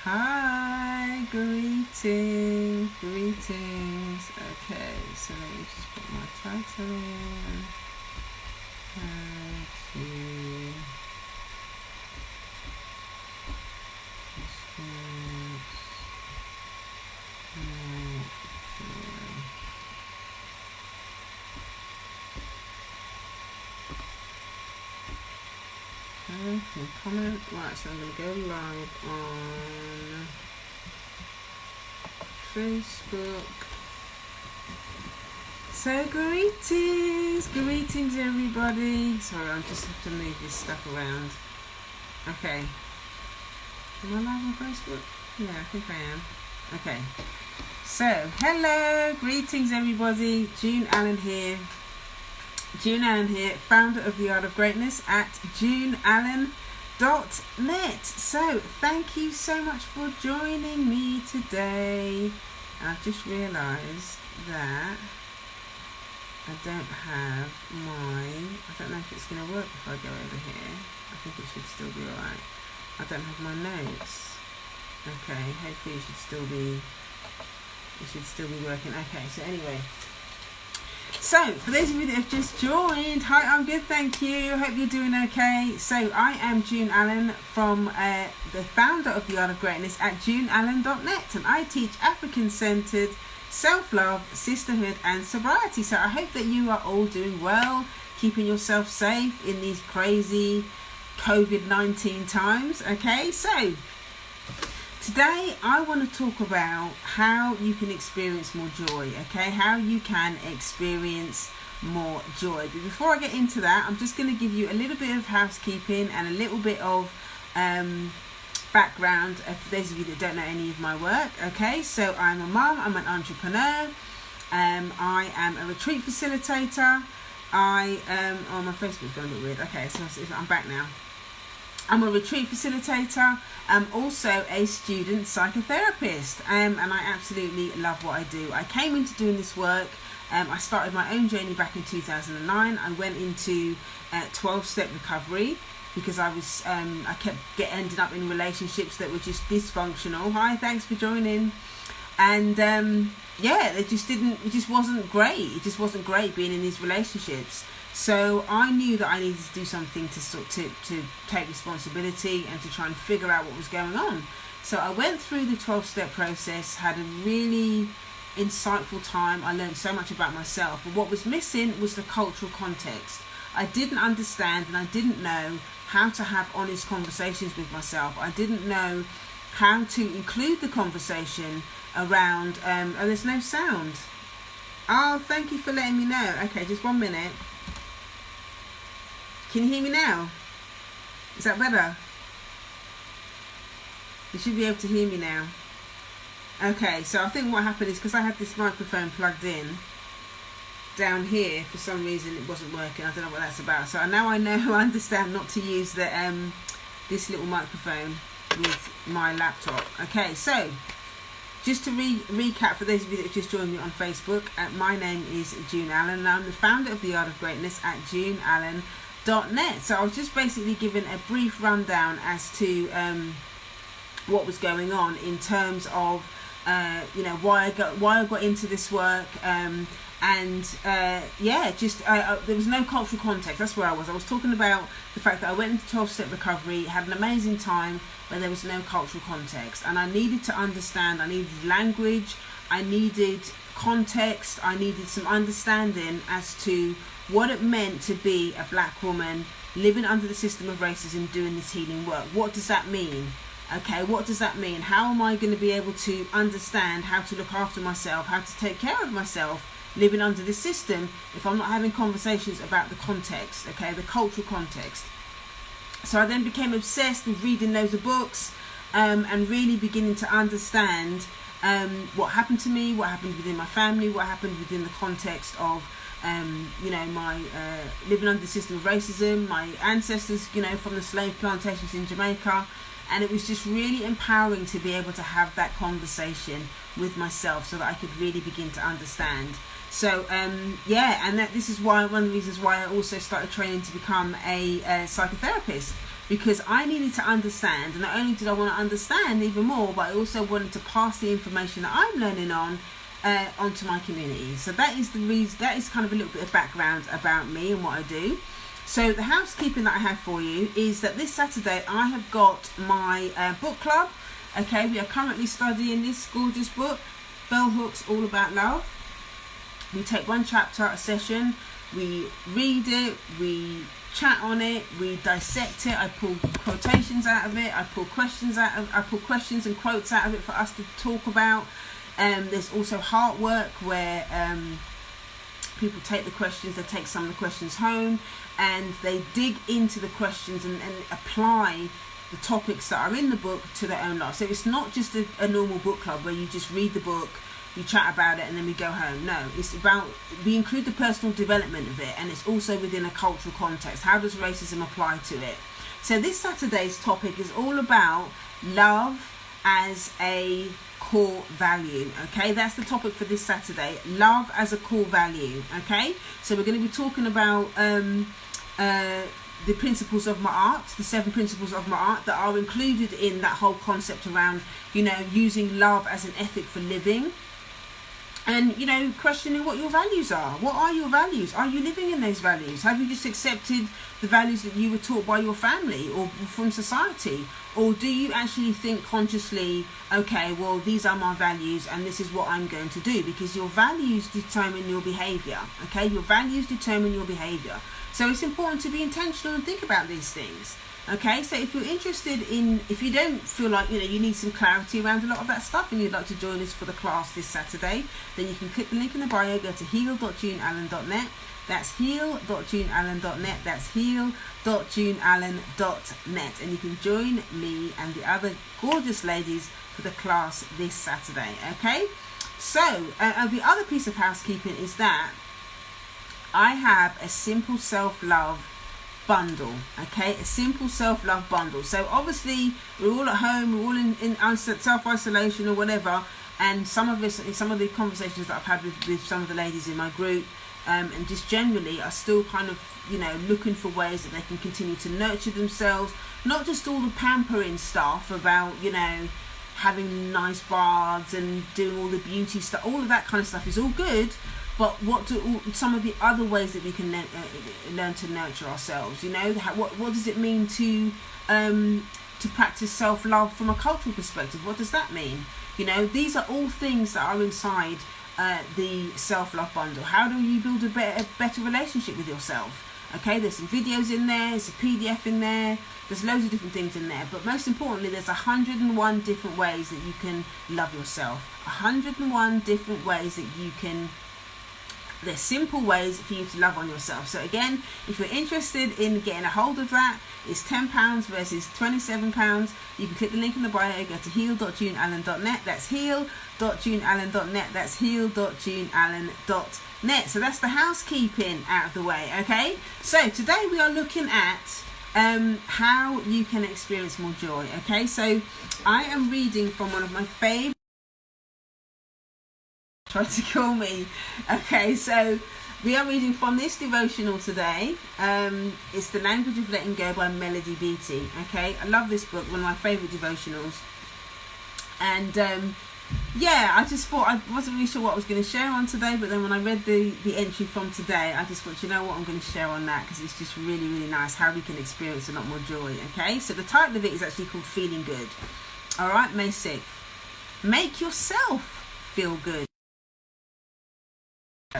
Hi, greetings. Okay, so let me just put my title in. Comment. Right, so I'm going to go live on Facebook. So greetings everybody. Sorry, I just have to move this stuff around. Okay. Am I live on Facebook? Yeah, I think I am. Okay. So, hello, greetings everybody. June Allen here, founder of The Art of Greatness at juneallen.net. So, thank you so much for joining me today. I've just realised that I don't have I don't know if it's going to work if I go over here. I think it should still be alright. I don't have my notes. Okay, hopefully it should still be working. Okay, so anyway. So, for those of you that have just joined, hi, I'm good, thank you. I hope you're doing okay. So, I am June Allen, from the founder of The Art of Greatness at juneallen.net, and I teach African-centered self-love, sisterhood and sobriety. So I hope that you are all doing well, keeping yourself safe in these crazy COVID-19 times. Okay, so today I want to talk about how you can experience more joy. Okay, how you can experience more joy. But before I get into that, I'm just going to give you a little bit of housekeeping and a little bit of background for those of you that don't know any of my work. Okay, so I'm a mum, I'm an entrepreneur, I am a retreat facilitator, my Facebook's gone a bit weird. Okay, so I'm back now. I'm a retreat facilitator. I'm also a student psychotherapist, and I absolutely love what I do. I came into doing this work, I started my own journey back in 2009. I went into 12-step recovery because I was I kept ending up in relationships that were just dysfunctional. Hi, thanks for joining. And it just wasn't great. It just wasn't great being in these relationships. So I knew that I needed to do something to take responsibility and to try and figure out what was going on. So I went through the 12-step process, had a really insightful time. I learned so much about myself, but what was missing was the cultural context. I didn't understand and I didn't know how to have honest conversations with myself. I didn't know how to include the conversation around there's no sound. Oh, thank you for letting me know. Okay, just 1 minute. Can you hear me now? Is that better? You should be able to hear me now. Okay, so I think what happened is because I had this microphone plugged in down here, for some reason it wasn't working. I don't know what that's about. So now I understand not to use the this little microphone with my laptop. Okay, so just to recap for those of you that have just joined me on Facebook, my name is June Allen and I'm the founder of The Art of Greatness at juneallen.net. So I was just basically given a brief rundown as to what was going on in terms of why I got into this work, there was no cultural context. That's where I was talking about the fact that I went into 12-step recovery, had an amazing time, but there was no cultural context, and I needed to understand. I needed language, I needed context, I needed some understanding as to what it meant to be a black woman living under the system of racism, doing this healing work. What does that mean? Okay, what does that mean? How am I going to be able to understand how to look after myself, how to take care of myself, living under this system, if I'm not having conversations about the context, okay, the cultural context? So I then became obsessed with reading loads of books and really beginning to understand what happened to me, what happened within my family, what happened within the context of my living under the system of racism, my ancestors, from the slave plantations in Jamaica. And it was just really empowering to be able to have that conversation with myself so that I could really begin to understand. So, this is why one of the reasons why I also started training to become a psychotherapist. because I needed to understand, and not only did I want to understand even more, but I also wanted to pass the information that I'm learning onto my community. So that is the reason. That is kind of a little bit of background about me and what I do. So the housekeeping that I have for you is that this Saturday I have got my book club. Okay, we are currently studying this gorgeous book, Bell Hooks, All About Love. We take one chapter a session, we read it, we chat on it, we dissect it. I pull quotations out of it, I pull questions and quotes out of it for us to talk about. There's also heart work where people take the questions, they take some of the questions home, and they dig into the questions and apply the topics that are in the book to their own life. So it's not just a normal book club where you just read the book, you chat about it, and then we go home. No, it's about, we include the personal development of it, and it's also within a cultural context. How does racism apply to it? So this Saturday's topic is all about love as a core value. Okay, that's the topic for this Saturday, love as a core value. Okay, so we're going to be talking about the principles of Ma'at, the 7 principles of Ma'at that are included in that whole concept around, you know, using love as an ethic for living. And, you know, questioning what your values are. What are your values? Are you living in those values? Have you just accepted the values that you were taught by your family or from society? Or do you actually think consciously, okay, well, these are my values and this is what I'm going to do? Because your values determine your behavior, okay? Your values determine your behavior. So it's important to be intentional and think about these things. Okay, so if you're interested in, if you don't feel like, you know, you need some clarity around a lot of that stuff and you'd like to join us for the class this Saturday, then you can click the link in the bio, go to heal.juneallen.net. That's heal.juneallen.net. That's heal.juneallen.net. And you can join me and the other gorgeous ladies for the class this Saturday. Okay, so the other piece of housekeeping is that I have a simple self-love bundle. Okay, a simple self-love bundle. So obviously we're all at home, we're all in self-isolation or whatever, and some of this, in some of the conversations that I've had with some of the ladies in my group, and just generally are still kind of, you know, looking for ways that they can continue to nurture themselves, not just all the pampering stuff about, you know, having nice baths and doing all the beauty stuff. All of that kind of stuff is all good, but what do some of the other ways that we can learn to nurture ourselves? You know, what does it mean to practice self-love from a cultural perspective? What does that mean? You know, these are all things that are inside the self-love bundle. How do you build a better relationship with yourself? Okay, there's some videos in there, there's a PDF in there, there's loads of different things in there, but most importantly, there's 101 different ways that you can love yourself. 101 different ways that you can, there's simple ways for you to love on yourself. So again, if you're interested in getting a hold of that, it's £10 versus £27. You can click the link in the bio, go to heal.juneallen.net. That's heal.juneallen.net. That's heal.juneallen.net. So that's the housekeeping out of the way. Okay, so today we are looking at how you can experience more joy. Okay, so I am reading from one of my favorite, try to call me. Okay, so we are reading from this devotional today. It's The Language of Letting Go by Melody Beattie. Okay, I love this book, one of my favorite devotionals. And yeah, I just thought, I wasn't really sure what I was going to share on today, but then when I read the entry from today, I just thought, you know what, I'm going to share on that because it's just really, really nice how we can experience a lot more joy. Okay, so the title of it is actually called Feeling Good. All right, May 6th. Make yourself feel good.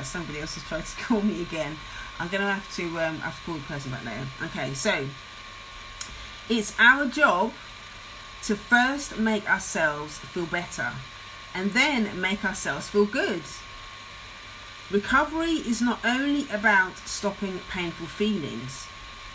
Somebody else has tried to call me again. I'm going to have to call the person back later. Okay, so it's our job to first make ourselves feel better and then make ourselves feel good. Recovery is not only about stopping painful feelings,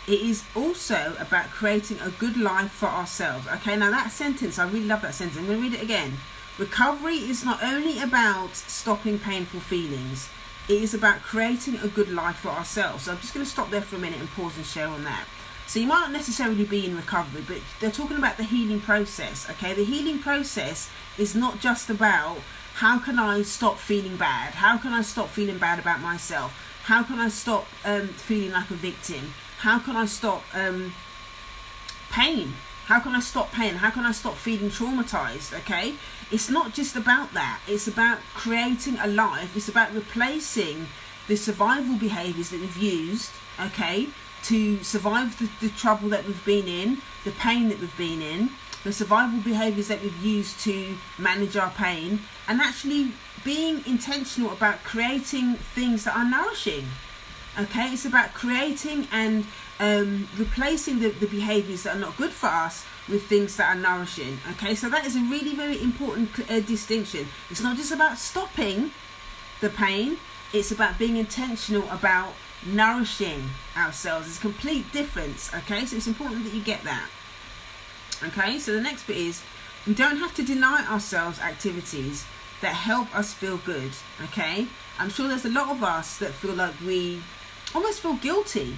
it is also about creating a good life for ourselves. Okay, now that sentence, I really love that sentence. I'm going to read it again. Recovery is not only about stopping painful feelings, it is about creating a good life for ourselves. So I'm just going to stop there for a minute and pause and share on that. So you might not necessarily be in recovery, but they're talking about the healing process. Okay, the healing process is not just about how can I stop feeling bad? How can I stop feeling bad about myself? How can I stop feeling like a victim? How can I stop pain? How can I stop pain? How can I stop feeling traumatized? Okay, it's not just about that. It's about creating a life. It's about replacing the survival behaviors that we've used, okay, to survive the trouble that we've been in, the pain that we've been in, the survival behaviors that we've used to manage our pain, and actually being intentional about creating things that are nourishing. Okay, it's about creating and replacing the behaviors that are not good for us with things that are nourishing. Okay, so that is a really, very important distinction. It's not just about stopping the pain, it's about being intentional about nourishing ourselves. It's a complete difference. Okay, so it's important that you get that. Okay, so the next bit is, we don't have to deny ourselves activities that help us feel good. Okay, I'm sure there's a lot of us that feel like we almost feel guilty,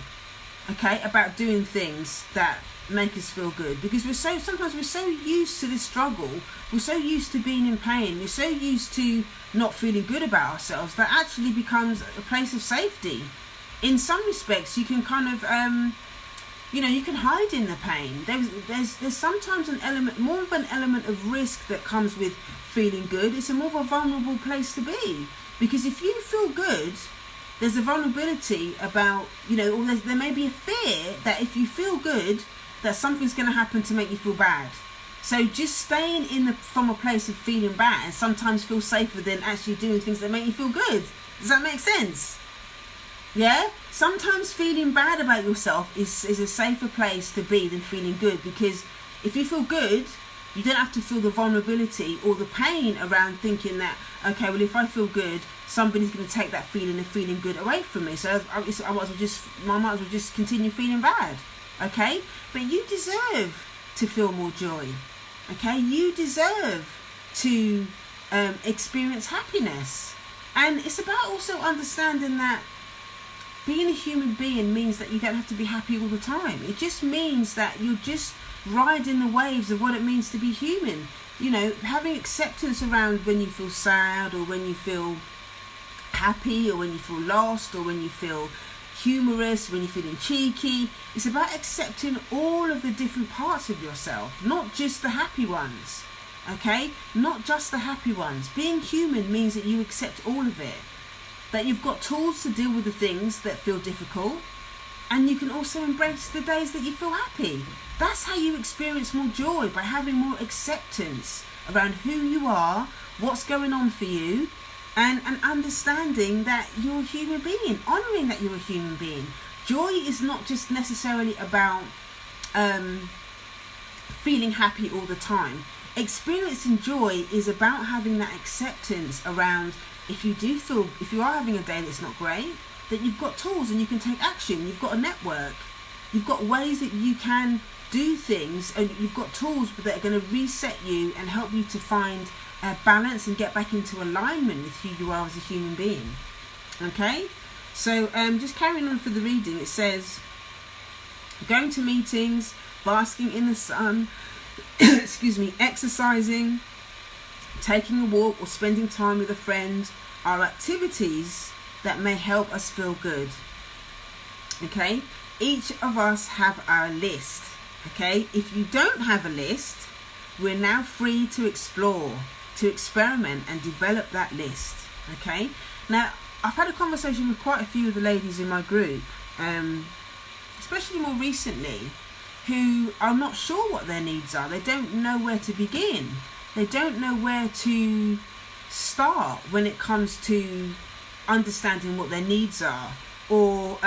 okay, about doing things that make us feel good, because sometimes we're so used to this struggle, we're so used to being in pain, we're so used to not feeling good about ourselves, that actually becomes a place of safety. In some respects, you can kind of you can hide in the pain. There's sometimes more of an element of risk that comes with feeling good. It's a more of a vulnerable place to be, because if you feel good, there's a vulnerability about, or there may be a fear that if you feel good, that something's going to happen to make you feel bad. So just staying from a place of feeling bad sometimes feels safer than actually doing things that make you feel good. Does that make sense? Yeah? Sometimes feeling bad about yourself is a safer place to be than feeling good, because if you feel good, you don't have to feel the vulnerability or the pain around thinking that, okay, well, if I feel good, somebody's going to take that feeling of feeling good away from me. So I might as well just continue feeling bad. Okay? But you deserve to feel more joy. Okay? You deserve to experience happiness. And it's about also understanding that being a human being means that you don't have to be happy all the time. It just means that you're just riding the waves of what it means to be human. Having acceptance around when you feel sad, or when you feel happy, or when you feel lost, or when you feel humorous, when you're feeling cheeky. It's about accepting all of the different parts of yourself, not just the happy ones. Okay? Not just the happy ones. Being human means that you accept all of it. That you've got tools to deal with the things that feel difficult, and you can also embrace the days that you feel happy. That's how you experience more joy, by having more acceptance around who you are, what's going on for you, and understanding that you're a human being, honouring that you're a human being. Joy is not just necessarily about feeling happy all the time. Experiencing joy is about having that acceptance around, if you are having a day that's not great, that you've got tools and you can take action. You've got a network. You've got ways that you can do things, and you've got tools that are going to reset you and help you to find balance and get back into alignment with who you are as a human being. Okay? So just carrying on for the reading, it says, going to meetings, basking in the sun, exercising, taking a walk, or spending time with a friend are activities that may help us feel good. Okay? Each of us have our list. Okay? If you don't have a list, we're now free to explore, to experiment and develop that list. Okay? Now, I've had a conversation with quite a few of the ladies in my group, especially more recently, who are not sure what their needs are. They don't know where to begin. They don't know where to start when it comes to understanding what their needs are, or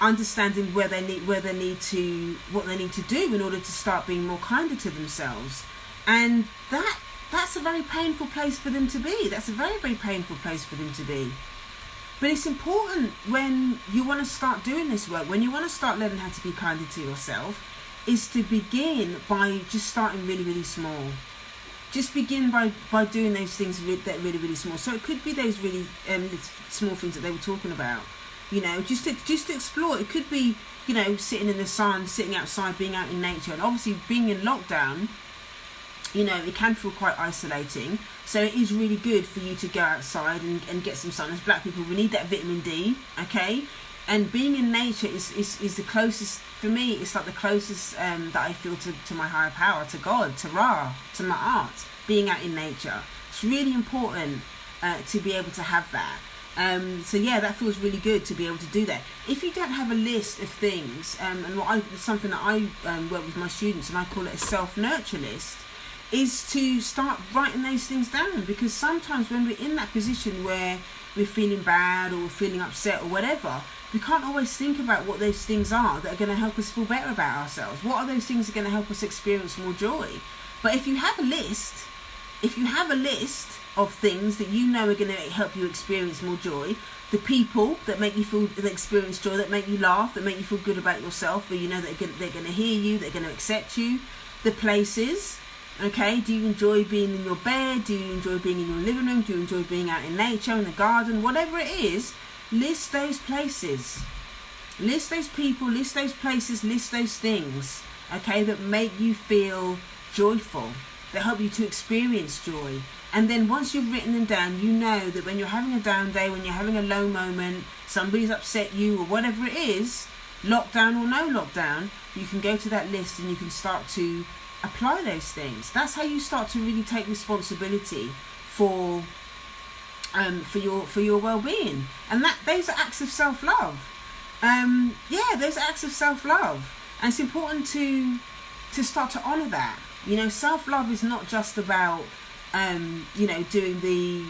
understanding what they need to do in order to start being more kinder to themselves. And that's a very painful place for them to be. That's a very, very painful place for them to be. But it's important, when you want to start doing this work, when you want to start learning how to be kinder to yourself, is to begin by just starting really, really small. Just begin by doing those things that really, really small. So it could be those really small things that they were talking about. Just to explore. It could be, sitting in the sun, sitting outside, being out in nature. And obviously, being in lockdown, it can feel quite isolating. So it is really good for you to go outside and get some sun. As black people, we need that vitamin D, okay? and being in nature is the closest, for me, it's like the closest that I feel to my higher power, to God, to Ra, to my art. Being out in nature, it's really important to be able to have that. So yeah, that feels really good to be able to do that. If you don't have a list of things, and something that I work with my students, and I call it a self-nurture list, is to start writing those things down. Because sometimes when we're in that position where we're feeling bad or we're feeling upset or whatever, we can't always think about what those things are that are going to help us feel better about ourselves. What are those things that are going to help us experience more joy? But if you have a list of things that you know are going to help you experience more joy, the people that make you feel, that experience joy, that make you laugh, that make you feel good about yourself, where you know that they're going to hear you, they're going to accept you, the places, okay, do you enjoy being in your bed, do you enjoy being in your living room, do you enjoy being out in nature, in the garden, whatever it is, list those places, list those people, list those places, list those things, okay, that make you feel joyful, that help you to experience joy. And then once you've written them down, you know that when you're having a down day, when you're having a low moment, somebody's upset you or whatever it is, lockdown or no lockdown, you can go to that list and you can start to apply those things. That's how you start to really take responsibility for your well-being. And those are acts of self-love. Those are acts of self-love. And it's important to start to honour that. You know, self-love is not just about doing the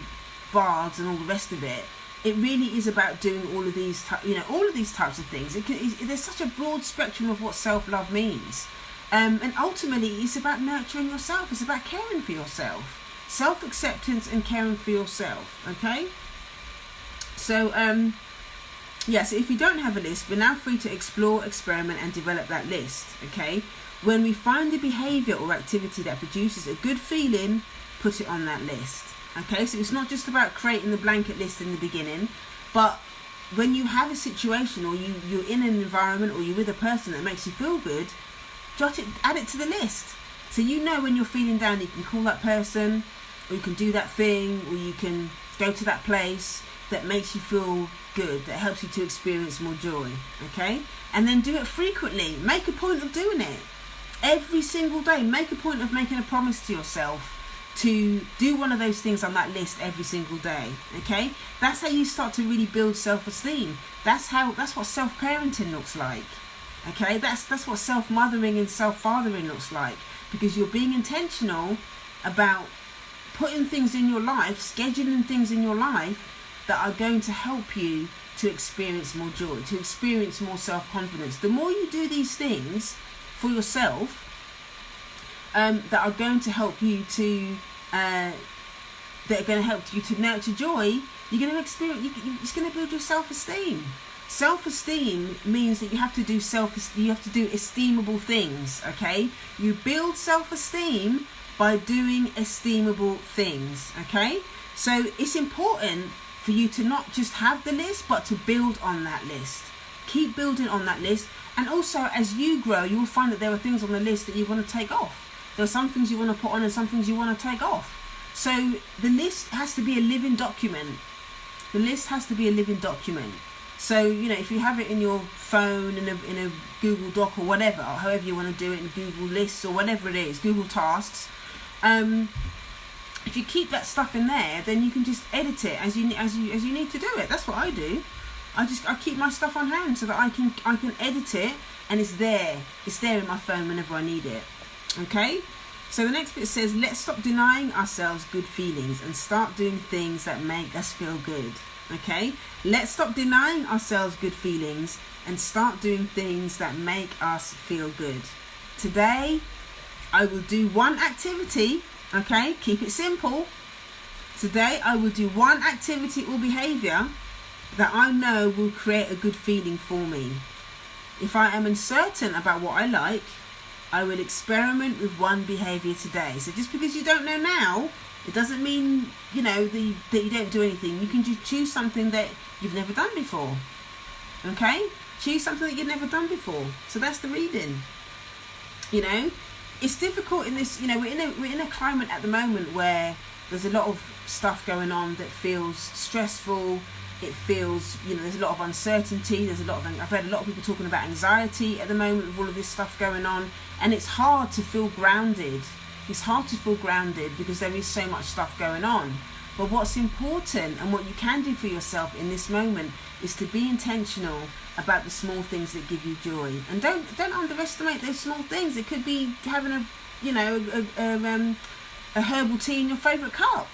baths and all the rest of it. It really is about doing all of these types of things. There's such a broad spectrum of what self-love means. And ultimately, it's about nurturing yourself. It's about caring for yourself. Self-acceptance and caring for yourself, okay? So, so if you don't have a list, we're now free to explore, experiment, and develop that list, okay? When we find a behaviour or activity that produces a good feeling, put it on that list, okay? So it's not just about creating the blanket list in the beginning, but when you have a situation or you're in an environment or you're with a person that makes you feel good, add it to the list. So you know when you're feeling down, you can call that person, or you can do that thing, or you can go to that place that makes you feel good, that helps you to experience more joy, okay? And then do it frequently. Make a point of doing it. Every single day, make a point of making a promise to yourself to do one of those things on that list every single day, okay? That's how you start to really build self-esteem. That's what self-parenting looks like, okay? That's what self-mothering and self-fathering looks like, because you're being intentional about putting things in your life, scheduling things in your life that are going to help you to experience more joy, to experience more self-confidence. The more you do these things for yourself, that are going to help you to nurture joy, you're going to experience. It's going to build your self-esteem. Self-esteem means that you have to do esteemable things. Okay, you build self-esteem by doing esteemable things. Okay, so it's important for you to not just have the list, but to build on that list. Keep building on that list, and also as you grow, you will find that there are things on the list that you want to take off. There are some things you want to put on and some things you want to take off. So the list has to be a living document. The list has to be a living document. So, you know, if you have it in your phone, in a Google Doc or whatever, or however you want to do it, in Google Lists or whatever it is, Google Tasks, if you keep that stuff in there, then you can just edit it as you need to do it. That's what I do. I keep my stuff on hand so that I can edit it, and it's there in my phone whenever I need it. Okay, so the next bit says, let's stop denying ourselves good feelings and start doing things that make us feel good. Okay, let's stop denying ourselves good feelings and start doing things that make us feel good. Today, I will do one activity. Okay, keep it simple. Today, I will do one activity or behaviour that I know will create a good feeling for me. If I am uncertain about what I like, I will experiment with one behaviour today. So just because you don't know now, it doesn't mean, that you don't do anything. You can just choose something that you've never done before. Okay? Choose something that you've never done before. So that's the reading. It's difficult in this, we're in a climate at the moment where there's a lot of stuff going on that feels stressful. it feels, there's a lot of uncertainty. I've heard a lot of people talking about anxiety at the moment with all of this stuff going on, and it's hard to feel grounded. It's hard to feel grounded because there is so much stuff going on. But what's important and what you can do for yourself in this moment is to be intentional about the small things that give you joy. And don't underestimate those small things. It could be having a herbal tea in your favourite cup.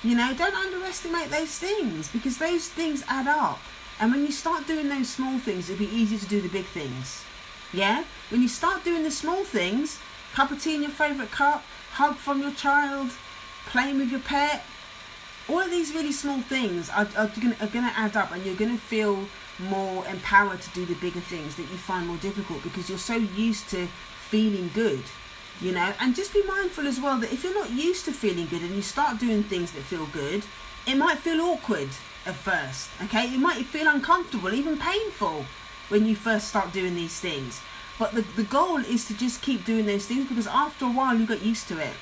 Don't underestimate those things, because those things add up. And when you start doing those small things, it'll be easier to do the big things. Yeah? When you start doing the small things, cup of tea in your favourite cup, hug from your child, playing with your pet, all of these really small things are going to add up, and you're going to feel more empowered to do the bigger things that you find more difficult, because you're so used to feeling good. And just be mindful as well that if you're not used to feeling good and you start doing things that feel good, it might feel awkward at first, okay? It might feel uncomfortable, even painful when you first start doing these things. But the goal is to just keep doing those things, because after a while you get used to it.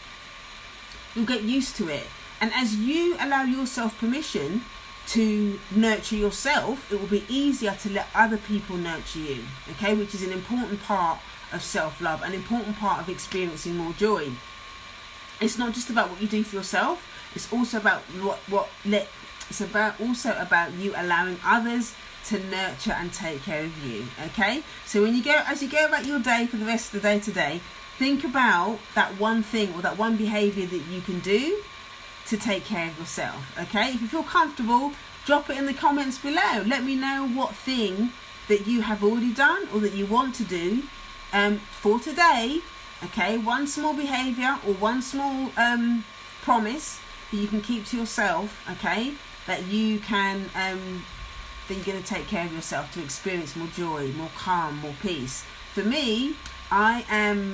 You'll get used to it. And as you allow yourself permission to nurture yourself, it will be easier to let other people nurture you, okay? Which is an important part of self-love, an important part of experiencing more joy. It's not just about what you do for yourself, it's also about also about you allowing others to nurture and take care of you, okay? So as you go about your day for the rest of the day today, think about that one thing or that one behavior that you can do to take care of yourself, okay? If you feel comfortable, drop it in the comments below. Let me know what thing that you have already done or that you want to do for today, okay? One small behavior or one small promise that you can keep to yourself, okay? That you can that you're going to take care of yourself to experience more joy, more calm, more peace. For me, I'm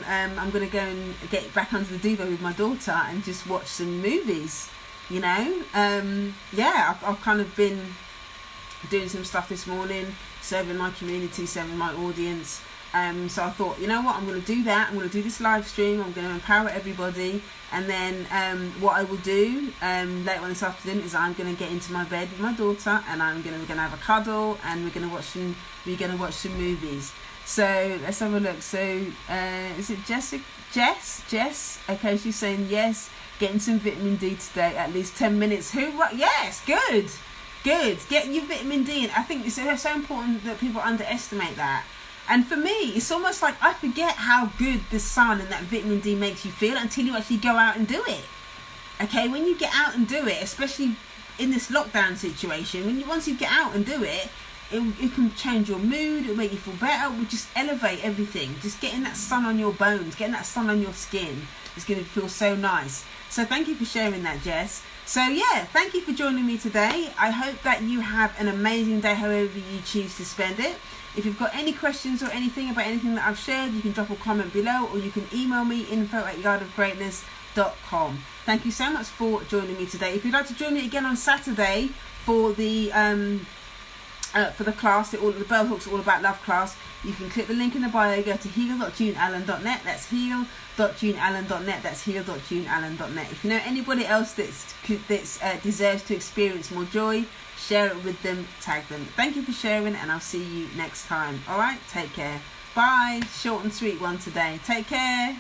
going to go and get back under the duvet with my daughter and just watch some movies, I've kind of been doing some stuff this morning, serving my community, serving my audience. So I thought, you know what, I'm going to do that. I'm going to do this live stream. I'm going to empower everybody. And then what I will do later on this afternoon is I'm going to get into my bed with my daughter, and we're going to have a cuddle, and we're going to watch some movies. So let's have a look. So is it Jess? Okay, she's saying yes. Getting some vitamin D today, at least 10 minutes. Yes, good. Get your vitamin D in. I think it's so important that people underestimate that. And for me, it's almost like I forget how good the sun and that vitamin D makes you feel until you actually go out and do it. Okay, when you get out and do it, especially in this lockdown situation, once you get out and do it, it can change your mood, it'll make you feel better, it will just elevate everything. Just getting that sun on your bones, getting that sun on your skin is going to feel so nice. So thank you for sharing that, Jess. So yeah, thank you for joining me today. I hope that you have an amazing day however you choose to spend it. If you've got any questions or anything about anything that I've shared, you can drop a comment below, or you can email me info@yardofgreatness.com. Thank you so much for joining me today. If you'd like to join me again on Saturday for the class, the Bell Hooks All About Love class, you can click the link in the bio, go to heal.juneallen.net. That's heal.juneallen.net. That's heal.juneallen.net. If you know anybody else that deserves to experience more joy, share it with them, tag them. Thank you for sharing, and I'll see you next time. All right, take care. Bye. Short and sweet one today. Take care.